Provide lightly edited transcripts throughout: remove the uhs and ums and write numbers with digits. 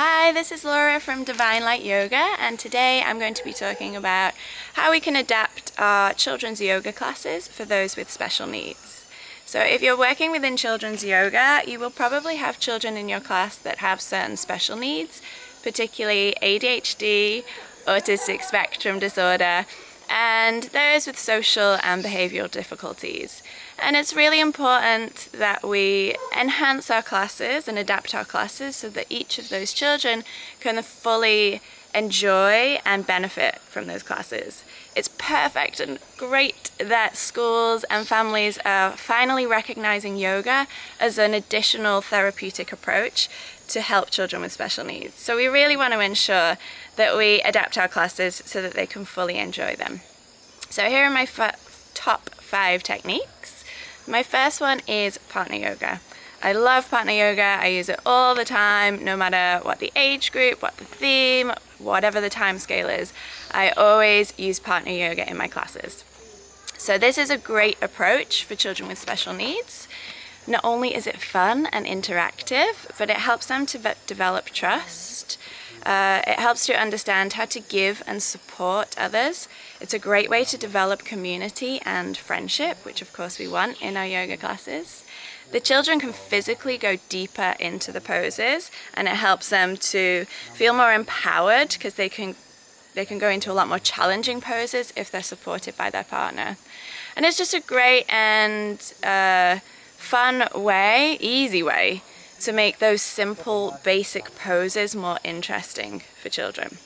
Hi, this is Laura from Divine Light Yoga, and today I'm going to be talking about how we can adapt our children's yoga classes for those with special needs. So if you're working within children's yoga, you will probably have children in your class that have certain special needs, particularly ADHD, autistic spectrum disorder, and those with social and behavioral difficulties. And it's really important that we enhance our classes and adapt our classes so that each of those children can fully enjoy and benefit from those classes. It's perfect and great that schools and families are finally recognizing yoga as an additional therapeutic approach to help children with special needs. So we really want to ensure that we adapt our classes so that they can fully enjoy them. So here are my top 5 techniques. My first one is partner yoga. I love partner yoga. I use it all the time, no matter what the age group, what the theme, whatever the time scale is. I always use partner yoga in my classes. So this is a great approach for children with special needs. Not only is it fun and interactive, but it helps them to develop trust. It helps to understand how to give and support others. It's a great way to develop community and friendship, which of course we want in our yoga classes. The children can physically go deeper into the poses, and it helps them to feel more empowered because they can go into a lot more challenging poses if they're supported by their partner. And it's just a great and fun way, easy way, to make those simple, basic poses more interesting for children.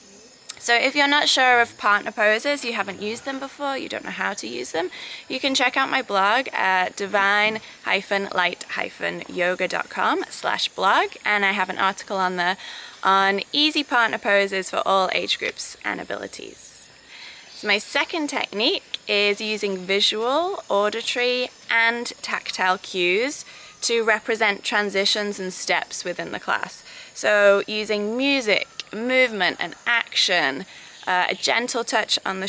So if you're not sure of partner poses, you haven't used them before, you don't know how to use them, you can check out my blog at divine-light-yoga.com/blog, and I have an article on there on easy partner poses for all age groups and abilities. So my second technique is using visual, auditory, and tactile cues to represent transitions and steps within the class. So using music, movement and action, a gentle touch on the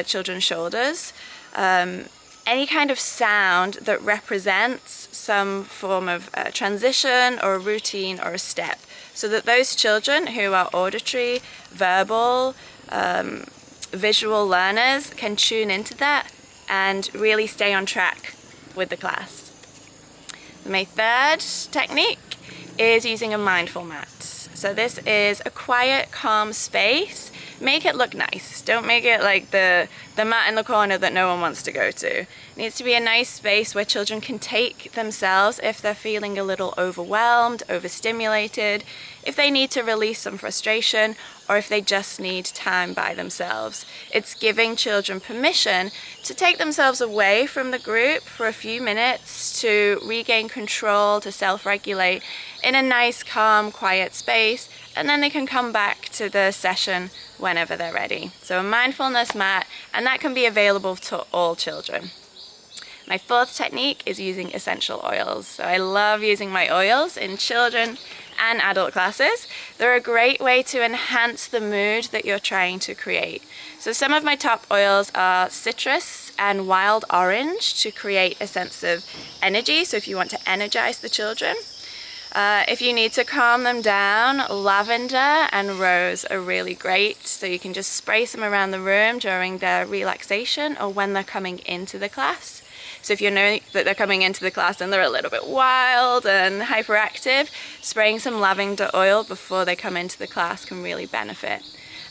children's shoulders, any kind of sound that represents some form of transition or a routine or a step, so that those children who are auditory, verbal, visual learners can tune into that and really stay on track with the class. My third technique is using a mindful mat. So this is a quiet, calm space. Make it look nice. Don't make it like the mat in the corner that no one wants to go to. It needs to be a nice space where children can take themselves if they're feeling a little overwhelmed, overstimulated, if they need to release some frustration, or if they just need time by themselves. It's giving children permission to take themselves away from the group for a few minutes to regain control, to self-regulate in a nice, calm, quiet space, and then they can come back to the session whenever they're ready. So a mindfulness mat, and that can be available to all children. My fourth technique is using essential oils. So I love using my oils in children and adult classes. They're a great way to enhance the mood that you're trying to create. So some of my top oils are citrus and wild orange to create a sense of energy. So if you want to energize the children. If you need to calm them down, lavender and rose are really great. So you can just spray some around the room during their relaxation or when they're coming into the class. So if you know that they're coming into the class and they're a little bit wild and hyperactive, spraying some lavender oil before they come into the class can really benefit.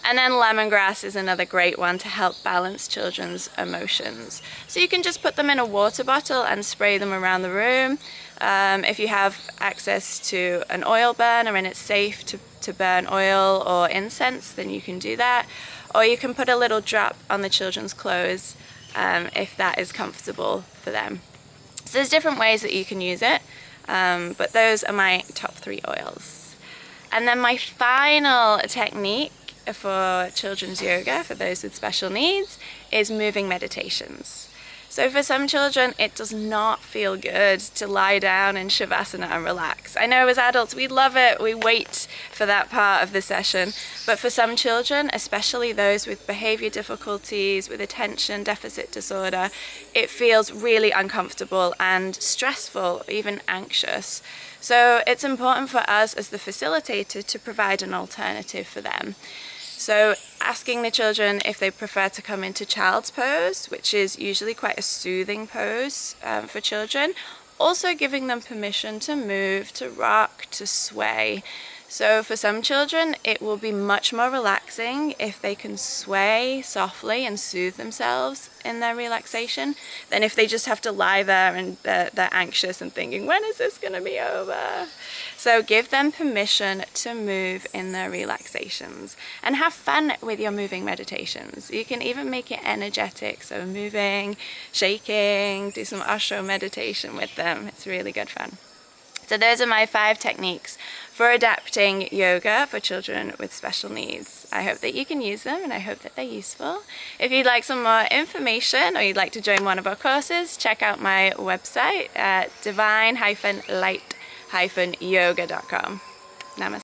And then lemongrass is another great one to help balance children's emotions. So you can just put them in a water bottle and spray them around the room. If you have access to an oil burner and it's safe to burn oil or incense, then you can do that. Or you can put a little drop on the children's clothes if that is comfortable for them. So there's different ways that you can use it, but those are my top 3 oils. And then my final technique for children's yoga, for those with special needs, is moving meditations. So for some children, it does not feel good to lie down in Shavasana and relax. I know as adults, we love it. We wait for that part of the session. But for some children, especially those with behavior difficulties, with attention deficit disorder, it feels really uncomfortable and stressful, even anxious. So it's important for us as the facilitator to provide an alternative for them. So asking the children if they prefer to come into child's pose, which is usually quite a soothing pose for children. Also giving them permission to move, to rock, to sway. So for some children, it will be much more relaxing if they can sway softly and soothe themselves in their relaxation than if they just have to lie there and they're anxious and thinking, when is this going to be over? So give them permission to move in their relaxations and have fun with your moving meditations. You can even make it energetic, so moving, shaking, do some Osho meditation with them. It's really good fun. So those are my 5 techniques for adapting yoga for children with special needs. I hope that you can use them and I hope that they're useful. If you'd like some more information or you'd like to join one of our courses, check out my website at divine-light-yoga.com. Namaste.